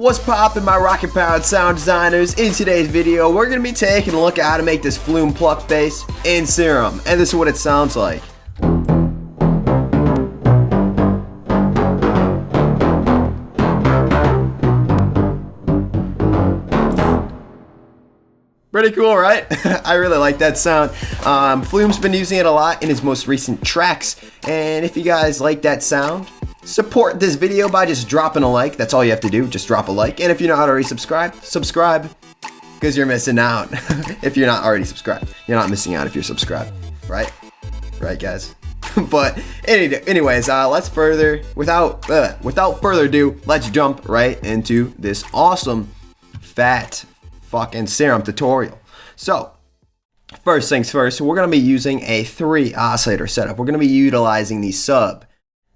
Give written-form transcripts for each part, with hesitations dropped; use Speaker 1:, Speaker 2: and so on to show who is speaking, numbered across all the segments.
Speaker 1: What's poppin', my rocket powered sound designers? In today's video, we're gonna be taking a look at how to make this Flume pluck bass in Serum, and this is what it sounds like. Pretty cool, right? I really like that sound. Flume's been using it a lot in his most recent tracks, and if you guys like that sound, support this video by just dropping a like. That's all you have to do, just drop a like. And if you're not already subscribed, subscribe, because you're missing out. If you're not already subscribed, you're not missing out if you're subscribed, right? Right, guys? But anyways, without further ado, let's jump right into this awesome fat fucking Serum tutorial. So first things first, we're going to be using a 3 oscillator setup. We're going to be utilizing the sub,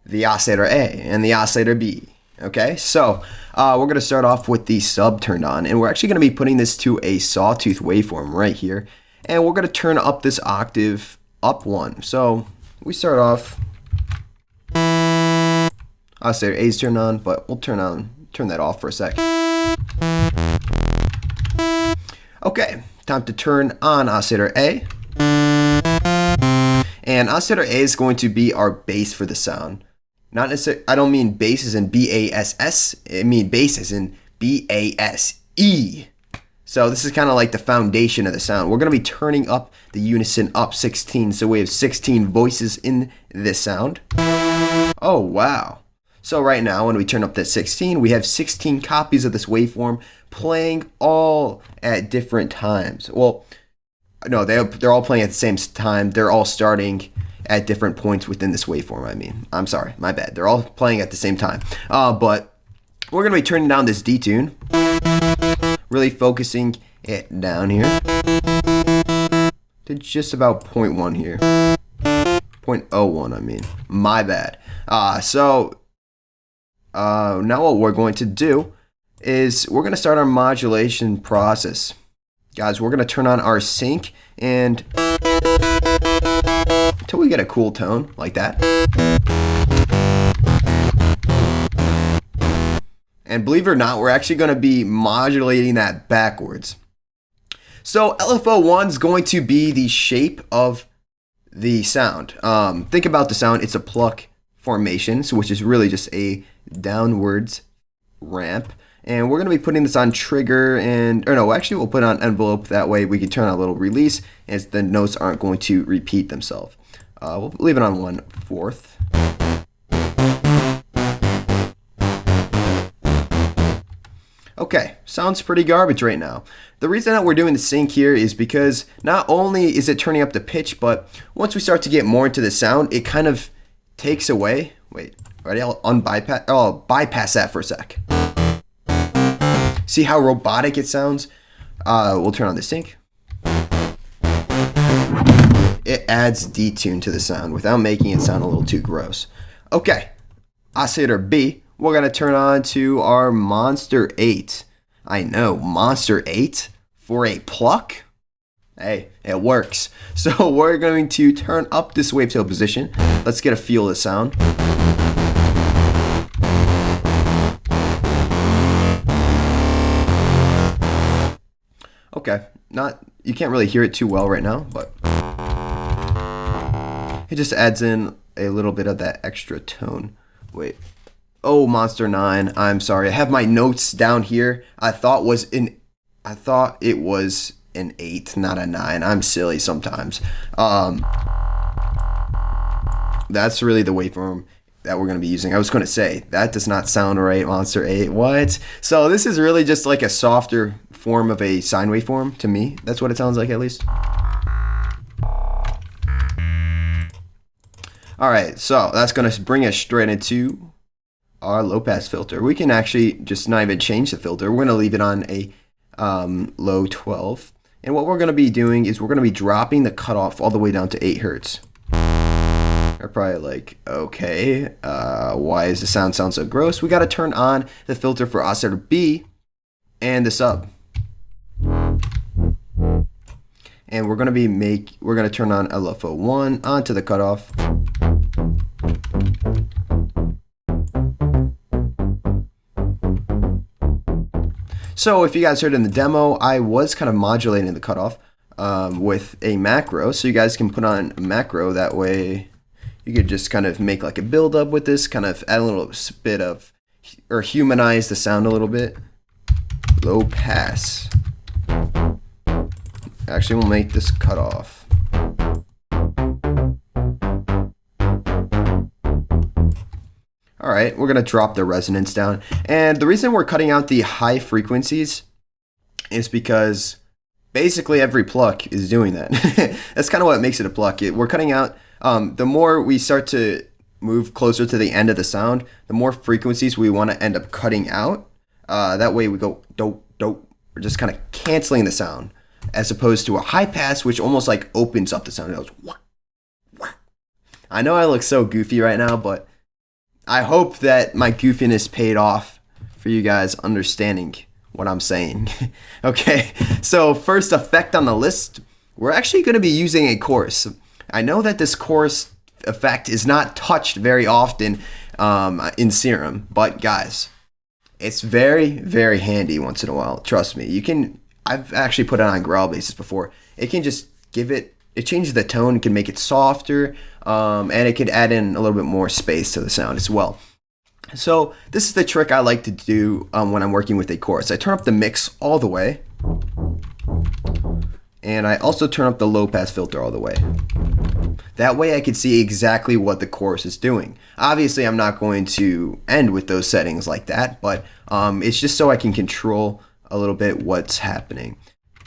Speaker 1: the Oscillator A, and the Oscillator B. Okay, so we're going to start off with the sub turned on, and we're actually going to be putting this to a sawtooth waveform right here, and we're going to turn up this octave up 1. So we start off, Oscillator A is turned on, but we'll turn that off for a sec. Okay, time to turn on Oscillator A. And Oscillator A is going to be our bass for the sound. Not necessarily, I don't mean bass as in B-A-S-S, I mean bass as in B-A-S-E. So this is kind of like the foundation of the sound. We're going to be turning up the unison up 16, so we have 16 voices in this sound. Oh, wow. So right now, when we turn up that 16, we have 16 copies of this waveform playing all at different times. Well, no, they're all playing at the same time. They're all starting at different points within this waveform, I mean. I'm sorry, my bad. They're all playing at the same time. But we're going to be turning down this detune. Really focusing it down here to just about 0.1 here. 0.01, I mean. My bad. Now what we're going to do is we're going to start our modulation process. Guys, we're going to turn on our sync and until we get a cool tone like that. And believe it or not, we're actually going to be modulating that backwards. So LFO1 is going to be the shape of the sound. Think about the sound. It's a pluck formation, so which is really just a downwards ramp. And we're going to be putting this on trigger actually we'll put it on envelope. That way we can turn on a little release and the notes aren't going to repeat themselves. We'll leave it on 1/4. Okay, sounds pretty garbage right now. The reason that we're doing the sync here is because not only is it turning up the pitch, but once we start to get more into the sound, it kind of takes away. Wait, already I'll bypass that for a sec. See how robotic it sounds? We'll turn on the sync. It adds detune to the sound without making it sound a little too gross. Okay, Oscillator B, we're going to turn on to our Monster 8. I know, Monster 8 for a pluck? Hey, it works. So we're going to turn up this wavetail position. Let's get a feel of the sound. Okay, you can't really hear it too well right now, but it just adds in a little bit of that extra tone. Wait. Oh, Monster 9. I'm sorry. I have my notes down here. I thought it was an 8, not a 9. I'm silly sometimes. That's really the waveform that we're going to be using. I was going to say, that does not sound right, Monster 8. What? So this is really just like a softer form of a sine waveform to me. That's what it sounds like, at least. Alright, so that's going to bring us straight into our low pass filter. We can actually just not even change the filter. We're going to leave it on a low 12. And what we're going to be doing is we're going to be dropping the cutoff all the way down to 8 Hertz. You're probably like, okay, why does the sound so gross? We got to turn on the filter for Oscillator B and the sub. And we're going to turn on LFO1 onto the cutoff. So if you guys heard in the demo, I was kind of modulating the cutoff with a macro. So you guys can put on a macro, that way you could just kind of make like a build up with this, kind of add a little bit of, or humanize the sound a little bit. Low pass. Actually, we'll make this cutoff. All right, we're gonna drop the resonance down. And the reason we're cutting out the high frequencies is because basically every pluck is doing that. That's kind of what makes it a pluck. We're cutting out, the more we start to move closer to the end of the sound, the more frequencies we want to end up cutting out. That way we go dope, dope. We're just kind of canceling the sound, as opposed to a high pass, which almost like opens up the sound. It goes, wah, wah. I know I look so goofy right now, but I hope that my goofiness paid off for you guys understanding what I'm saying. Okay, so first effect on the list, we're actually going to be using a chorus. I know that this chorus effect is not touched very often in Serum, but guys, it's very, very handy once in a while. Trust me. I've actually put it on growl basses before. It can just it changes the tone, it can make it softer, and it could add in a little bit more space to the sound as well. So this is the trick I like to do when I'm working with a chorus. I turn up the mix all the way, and I also turn up the low pass filter all the way. That way I can see exactly what the chorus is doing. Obviously I'm not going to end with those settings like that, but it's just so I can control a little bit what's happening.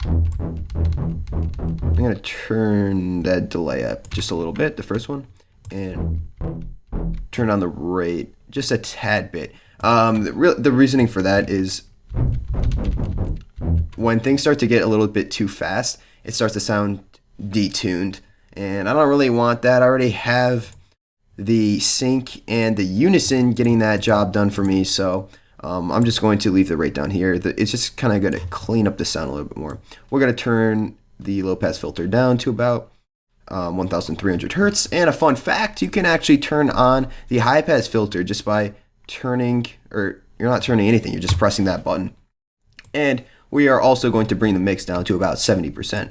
Speaker 1: I'm going to turn that delay up just a little bit, the first one, and turn on the rate just a tad bit. The reasoning for that is when things start to get a little bit too fast, it starts to sound detuned, and I don't really want that. I already have the sync and the unison getting that job done for me, so I'm just going to leave the rate down here. It's just kind of going to clean up the sound a little bit more. We're going to turn the low pass filter down to about 1,300 hertz. And a fun fact, you can actually turn on the high pass filter just by turning, or you're not turning anything, you're just pressing that button. And we are also going to bring the mix down to about 70%.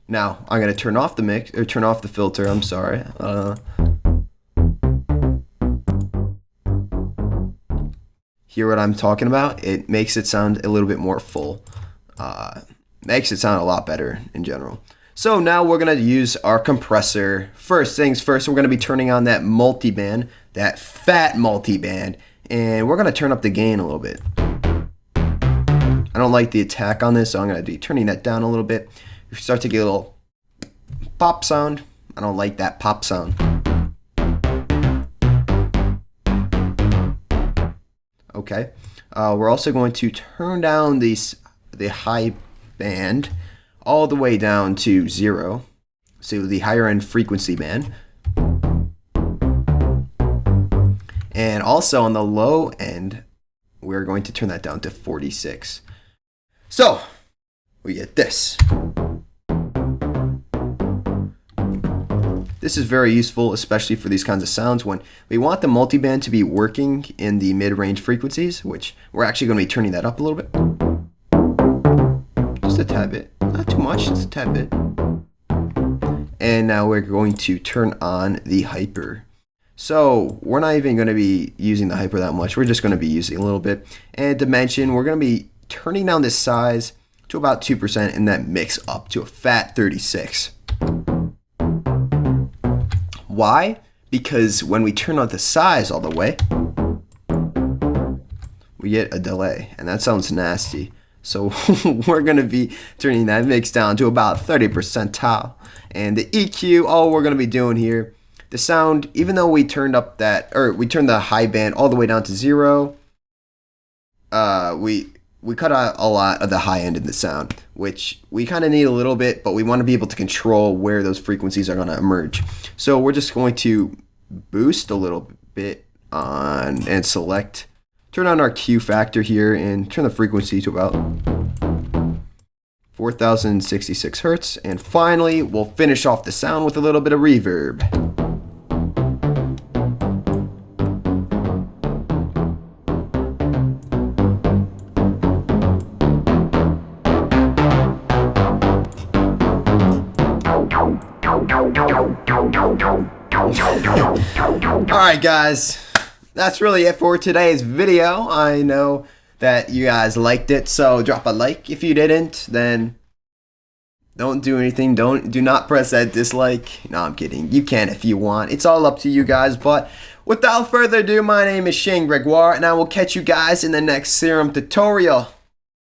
Speaker 1: Now I'm going to turn off the mix, or turn off the filter, I'm sorry. Hear what I'm talking about? It makes it sound a little bit more full. Makes it sound a lot better in general. So now we're going to use our compressor. First things first, we're going to be turning on that multiband, that fat multiband, and we're going to turn up the gain a little bit. I don't like the attack on this, so I'm going to be turning that down a little bit. You start to get a little pop sound. I don't like that pop sound. Okay, we're also going to turn down the high band all the way down to 0, so the higher end frequency band. And also on the low end, we're going to turn that down to 46. So we get this. This is very useful, especially for these kinds of sounds when we want the multiband to be working in the mid-range frequencies, which we're actually going to be turning that up a little bit. Just a tad bit. Not too much, just a tad bit. And now we're going to turn on the hyper. So we're not even going to be using the hyper that much. We're just going to be using a little bit. And dimension, we're going to be turning down this size to about 2% and that mix up to a fat 36. Why? Because when we turn on the size all the way, we get a delay, and that sounds nasty. So we're going to be turning that mix down to about 30 percentile. And the EQ, all we're going to be doing here, the sound, even though we turned up that, or we turned the high band all the way down to 0, we cut out a lot of the high end in the sound, which we kind of need a little bit, but we want to be able to control where those frequencies are going to emerge. So we're just going to boost a little bit on and select, turn on our Q factor here and turn the frequency to about 4,066 hertz. And finally, we'll finish off the sound with a little bit of reverb. Alright guys, that's really it for today's video. I know that you guys liked it, so drop a like. If you didn't, then don't do anything. Do not press that dislike. No, I'm kidding. You can if you want. It's all up to you guys. But without further ado, my name is Shane Gregoire, and I will catch you guys in the next serum tutorial.